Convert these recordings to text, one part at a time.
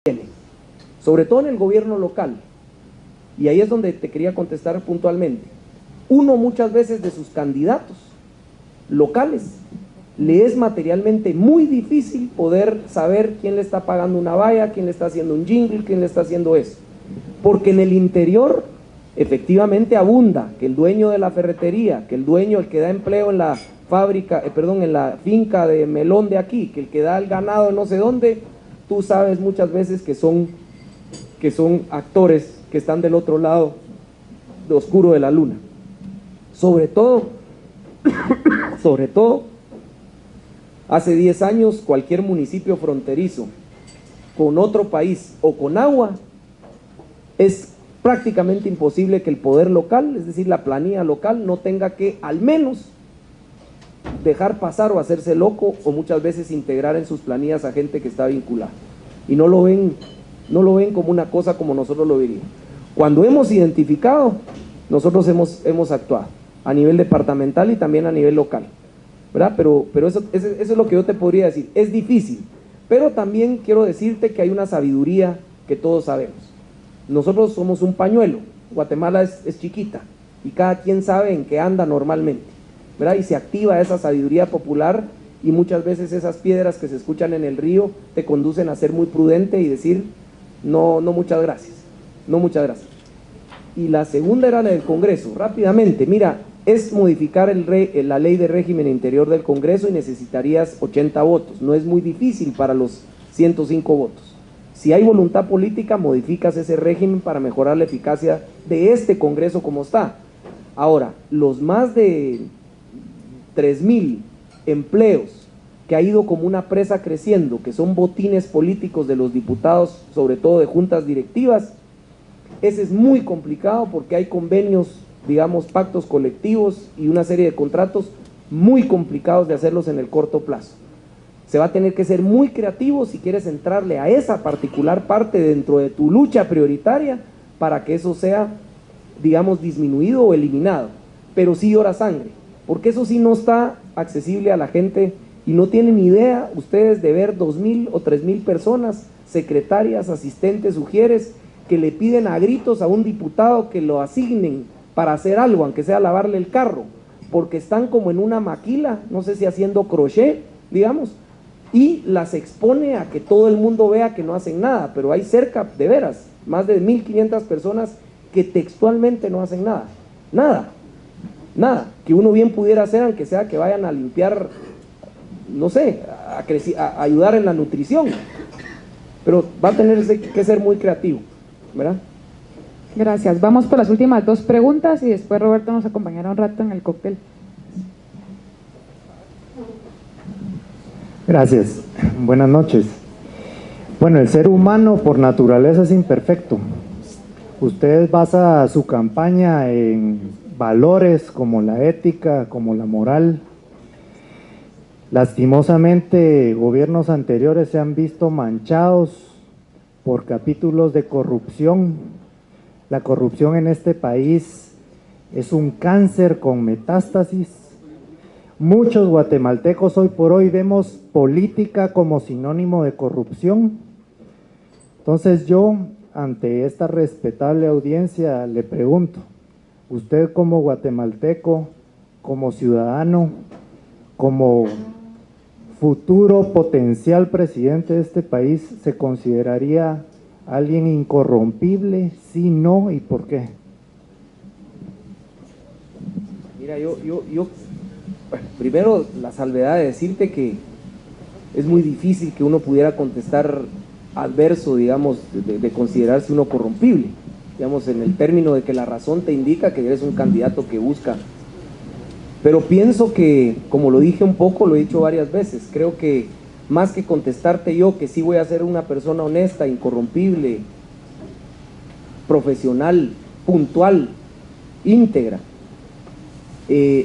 tiene, sobre todo en el gobierno local, y ahí es donde te quería contestar puntualmente. Uno muchas veces de sus candidatos locales le es materialmente muy difícil poder saber quién le está pagando una valla, quién le está haciendo un jingle, quién le está haciendo eso, porque en el interior efectivamente abunda que el dueño de la ferretería, que el dueño, el que da empleo en la fábrica, en la finca de melón de aquí, que el que da el ganado de no sé dónde, tú sabes muchas veces que son actores que están del otro lado de oscuro de la luna. Sobre todo, hace 10 años cualquier municipio fronterizo con otro país o con agua, es prácticamente imposible que el poder local, es decir, la planilla local, no tenga que al menos dejar pasar o hacerse loco, o muchas veces integrar en sus planillas a gente que está vinculada. Y no lo ven como una cosa como nosotros lo veríamos. Cuando hemos identificado, nosotros hemos actuado a nivel departamental y también a nivel local, ¿verdad? Pero eso es lo que yo te podría decir. Es difícil, pero también quiero decirte que hay una sabiduría que todos sabemos. Nosotros somos un pañuelo, Guatemala es chiquita y cada quien sabe en qué anda normalmente, ¿verdad? Y se activa esa sabiduría popular, y muchas veces esas piedras que se escuchan en el río te conducen a ser muy prudente y decir no muchas gracias, no muchas gracias. Y la segunda era la del Congreso, rápidamente, mira, es modificar la ley de régimen interior del Congreso y necesitarías 80 votos, no es muy difícil para los 105 votos. Si hay voluntad política, modificas ese régimen para mejorar la eficacia de este Congreso como está. Ahora, los más de 3,000 empleos que ha ido como una presa creciendo, que son botines políticos de los diputados, sobre todo de juntas directivas, ese es muy complicado porque hay convenios, digamos, pactos colectivos y una serie de contratos muy complicados de hacerlos en el corto plazo. Se va a tener que ser muy creativo si quieres entrarle a esa particular parte dentro de tu lucha prioritaria para que eso sea, digamos, disminuido o eliminado, pero sí llora sangre, porque eso sí no está accesible a la gente y no tienen idea ustedes de ver 2,000 o 3,000 personas, secretarias, asistentes, sugieres, que le piden a gritos a un diputado que lo asignen para hacer algo, aunque sea lavarle el carro, porque están como en una maquila, no sé si haciendo crochet, digamos, y las expone a que todo el mundo vea que no hacen nada, pero hay cerca, de veras, más de 1,500 personas que textualmente no hacen nada, que uno bien pudiera hacer, aunque sea que vayan a limpiar, no sé, a ayudar en la nutrición, pero va a tener que ser muy creativo, ¿verdad? Gracias. Vamos por las últimas 2 preguntas y después Roberto nos acompañará un rato en el cóctel. Gracias. Buenas noches. Bueno, el ser humano por naturaleza es imperfecto. Usted basa su campaña en valores como la ética, como la moral. Lastimosamente, gobiernos anteriores se han visto manchados por capítulos de corrupción. La corrupción en este país es un cáncer con metástasis. Muchos guatemaltecos hoy por hoy vemos política como sinónimo de corrupción. Entonces yo, ante esta respetable audiencia, le pregunto, usted como guatemalteco, como ciudadano, como futuro potencial presidente de este país, ¿se consideraría alguien incorrompible? Sí, no, ¿y por qué? Mira, yo primero la salvedad de decirte que es muy difícil que uno pudiera contestar adverso, digamos, de considerarse uno corrompible, digamos, en el término de que la razón te indica que eres un candidato que busca. Pero pienso que, como lo dije un poco, lo he dicho varias veces, creo que más que contestarte yo que sí voy a ser una persona honesta, incorrompible, profesional, puntual, íntegra,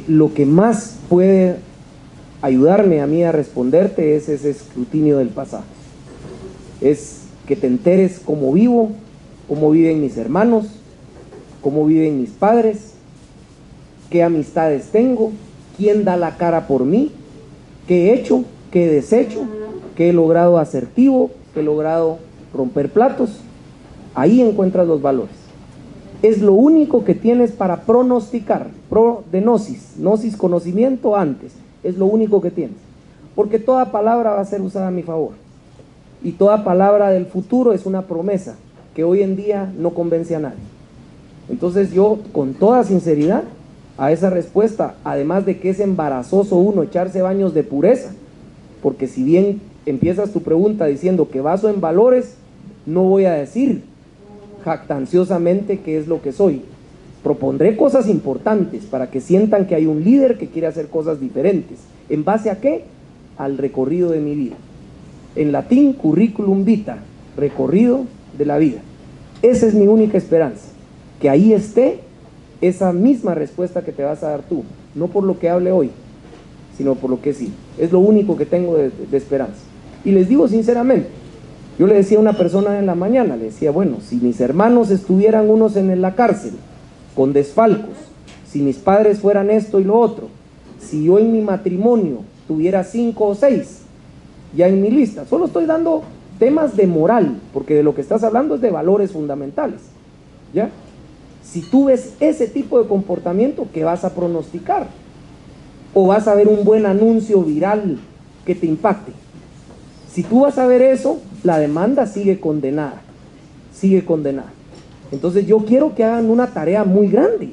lo que más puede ayudarme a mí a responderte es ese escrutinio del pasado. Es que te enteres cómo vivo, cómo viven mis hermanos, cómo viven mis padres, qué amistades tengo, quién da la cara por mí, qué he hecho, qué he deshecho, qué he logrado asertivo, qué he logrado romper platos, ahí encuentras los valores. Es lo único que tienes para pronosticar, de gnosis conocimiento antes, es lo único que tienes. Porque toda palabra va a ser usada a mi favor. Y toda palabra del futuro es una promesa que hoy en día no convence a nadie. Entonces yo, con toda sinceridad, a esa respuesta, además de que es embarazoso uno echarse baños de pureza, porque si bien empiezas tu pregunta diciendo que baso en valores, no voy a decir jactanciosamente qué es lo que soy. Propondré cosas importantes para que sientan que hay un líder que quiere hacer cosas diferentes. ¿En base a qué? Al recorrido de mi vida. En latín, curriculum vitae, recorrido de la vida. Esa es mi única esperanza, que ahí esté esa misma respuesta que te vas a dar tú, no por lo que hable hoy, sino por lo que sí. Es lo único que tengo de esperanza. Y les digo sinceramente, yo le decía a una persona en la mañana, le decía, bueno, si mis hermanos estuvieran unos en la cárcel, con desfalcos, si mis padres fueran esto y lo otro, si yo en mi matrimonio tuviera 5 o 6, ya en mi lista, solo estoy dando temas de moral, porque de lo que estás hablando es de valores fundamentales, ¿ya? Si tú ves ese tipo de comportamiento, ¿qué vas a pronosticar? ¿O vas a ver un buen anuncio viral que te impacte? Si tú vas a ver eso, la demanda sigue condenada, sigue condenada. Entonces yo quiero que hagan una tarea muy grande,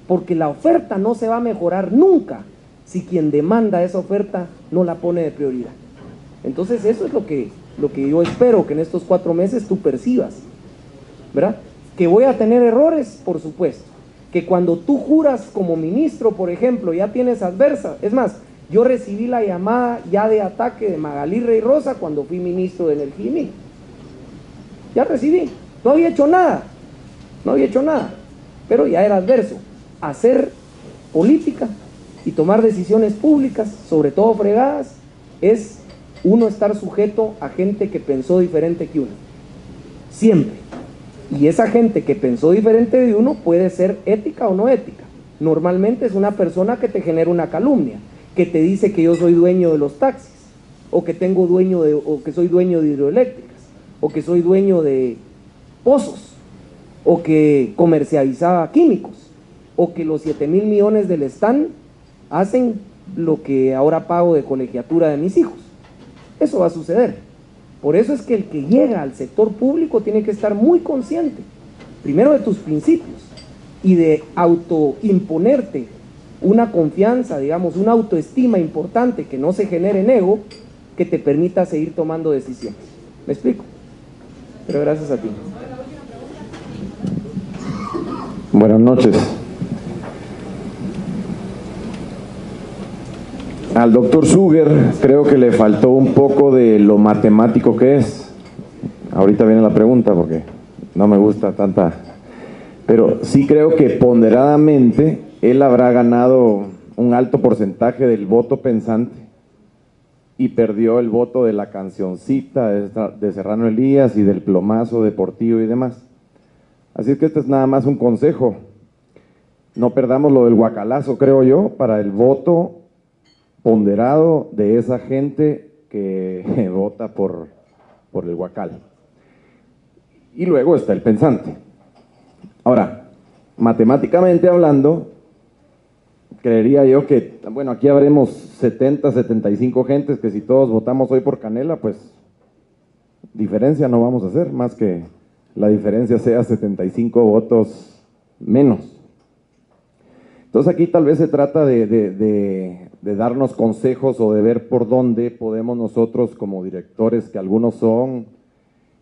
porque la oferta no se va a mejorar nunca si quien demanda esa oferta no la pone de prioridad. Entonces eso es lo que yo espero que en estos 4 meses tú percibas, ¿verdad? Que voy a tener errores, por supuesto. Que cuando tú juras como ministro, por ejemplo, ya tienes adversa. Es más, yo recibí la llamada ya de ataque de Magalí Rey Rosa cuando fui ministro de Energía y Minas. Ya recibí. No había hecho nada. No había hecho nada. Pero ya era adverso. Hacer política y tomar decisiones públicas, sobre todo fregadas, es uno estar sujeto a gente que pensó diferente que uno. Siempre. Y esa gente que pensó diferente de uno puede ser ética o no ética. Normalmente es una persona que te genera una calumnia, que te dice que yo soy dueño de los taxis, o que o que soy dueño de hidroeléctricas, o que soy dueño de pozos, o que comercializaba químicos, o que los 7,000 millones del STAN hacen lo que ahora pago de colegiatura de mis hijos. Eso va a suceder. Por eso es que el que llega al sector público tiene que estar muy consciente, primero de tus principios, y de autoimponerte una confianza, digamos, una autoestima importante que no se genere en ego, que te permita seguir tomando decisiones. ¿Me explico? Pero gracias a ti. Buenas noches. Al doctor Suger creo que le faltó un poco de lo matemático que es. Ahorita viene la pregunta porque no me gusta tanta, pero sí creo que ponderadamente él habrá ganado un alto porcentaje del voto pensante y perdió el voto de la cancioncita de Serrano Elías y del plomazo deportivo y demás. Así es que este es nada más un consejo. No perdamos lo del guacalazo, creo yo, para el voto ponderado de esa gente que vota por el guacal. Y luego está el pensante. Ahora, matemáticamente hablando, creería yo que, bueno, aquí habremos 70, 75 gentes que si todos votamos hoy por Canela, pues diferencia no vamos a hacer, más que la diferencia sea 75 votos menos. Entonces aquí tal vez se trata de darnos consejos o de ver por dónde podemos nosotros como directores, que algunos son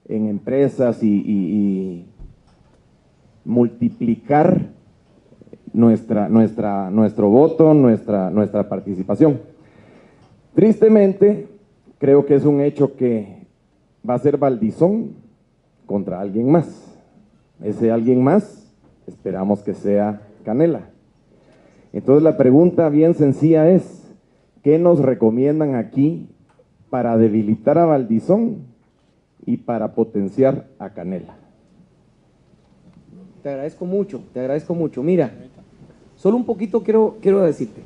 en empresas, y multiplicar nuestro voto, nuestra participación. Tristemente, creo que es un hecho que va a ser Valdizón contra alguien más. Ese alguien más, esperamos que sea Canela. Entonces la pregunta bien sencilla es, ¿qué nos recomiendan aquí para debilitar a Valdizón y para potenciar a Canela? Te agradezco mucho. Mira, solo un poquito quiero decirte.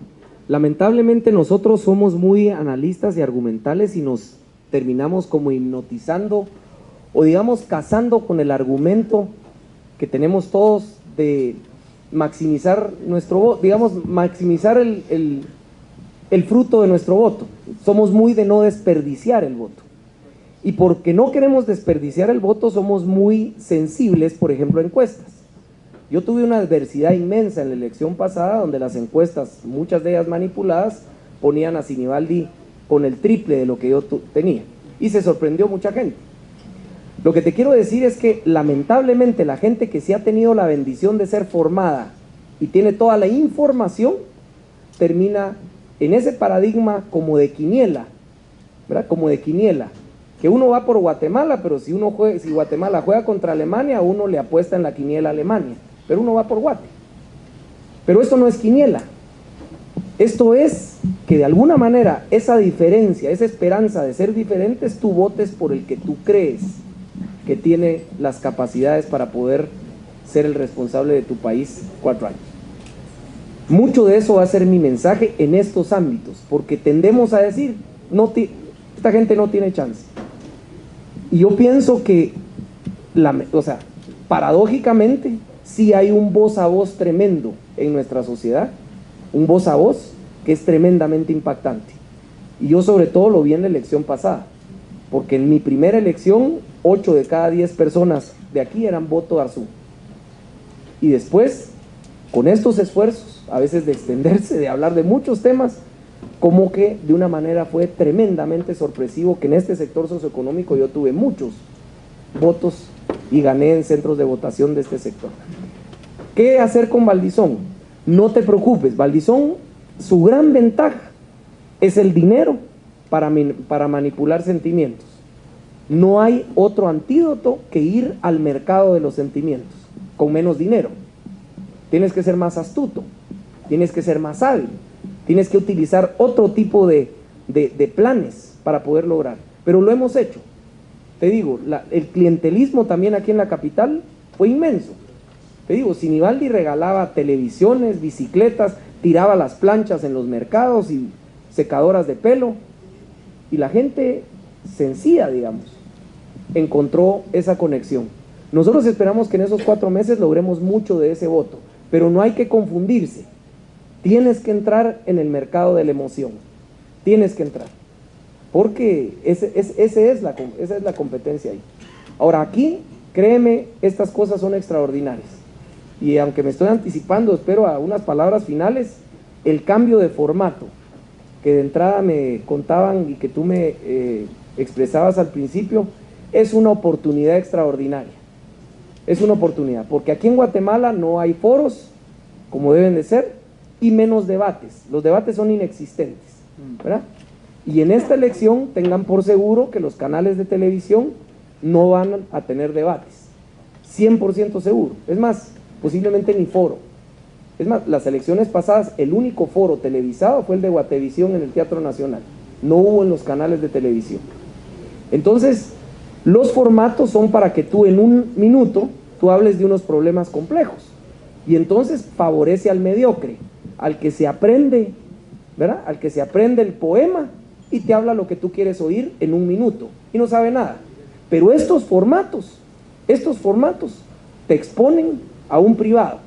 Lamentablemente nosotros somos muy analistas y argumentales y nos terminamos como hipnotizando o digamos cazando con el argumento que tenemos todos de maximizar nuestro voto, digamos maximizar el fruto de nuestro voto. Somos muy de no desperdiciar el voto. Y porque no queremos desperdiciar el voto, somos muy sensibles, por ejemplo, a encuestas. Yo tuve una adversidad inmensa en la elección pasada, donde las encuestas, muchas de ellas manipuladas, ponían a Sinibaldi con el triple de lo que yo tenía. Y se sorprendió mucha gente. Lo que te quiero decir es que, lamentablemente, la gente que sí ha tenido la bendición de ser formada y tiene toda la información, termina en ese paradigma como de quiniela, ¿verdad? Como de quiniela, que uno va por Guatemala, pero si Guatemala juega contra Alemania, uno le apuesta en la quiniela a Alemania, pero uno va por Guate. Pero esto no es quiniela, esto es que de alguna manera esa diferencia, esa esperanza de ser diferentes, tú votes por el que tú crees que tiene las capacidades para poder ser el responsable de tu país 4 años. Mucho de eso va a ser mi mensaje en estos ámbitos, porque tendemos a decir, esta gente no tiene chance. Y yo pienso que, paradójicamente, sí hay un voz a voz tremendo en nuestra sociedad, un voz a voz que es tremendamente impactante. Y yo sobre todo lo vi en la elección pasada, porque en mi primera elección, 8 de cada 10 personas de aquí eran voto Arzú. Y después, con estos esfuerzos, a veces de extenderse, de hablar de muchos temas, como que de una manera fue tremendamente sorpresivo que en este sector socioeconómico yo tuve muchos votos y gané en centros de votación de este sector. ¿Qué hacer con Valdizón? No te preocupes, Valdizón, su gran ventaja es el dinero para manipular sentimientos. No hay otro antídoto que ir al mercado de los sentimientos, con menos dinero. Tienes que ser más astuto, tienes que ser más hábil, tienes que utilizar otro tipo de planes para poder lograr. Pero lo hemos hecho. Te digo, el clientelismo también aquí en la capital fue inmenso. Te digo, Sinibaldi regalaba televisiones, bicicletas, tiraba las planchas en los mercados y secadoras de pelo. Y la gente sencilla, digamos, encontró esa conexión. Nosotros esperamos que en esos 4 meses logremos mucho de ese voto, pero no hay que confundirse. Tienes que entrar en el mercado de la emoción, tienes que entrar, porque esa es la competencia ahí. Ahora aquí, créeme, estas cosas son extraordinarias, y aunque me estoy anticipando, espero a unas palabras finales, el cambio de formato, que de entrada me contaban y que tú me expresabas al principio, es una oportunidad extraordinaria, es una oportunidad, porque aquí en Guatemala no hay foros, como deben de ser, y menos debates. Los debates son inexistentes, ¿verdad? Y en esta elección tengan por seguro que los canales de televisión no van a tener debates, 100% seguro. Es más, posiblemente ni foro. Es más, las elecciones pasadas, el único foro televisado fue el de Guatevisión en el Teatro Nacional. No hubo en los canales de televisión. Entonces, los formatos son para que tú en un minuto, tú hables de unos problemas complejos. Y entonces favorece al mediocre, al que se aprende, ¿verdad? Al que se aprende el poema y te habla lo que tú quieres oír en un minuto y no sabe nada. Pero estos formatos te exponen a un privado.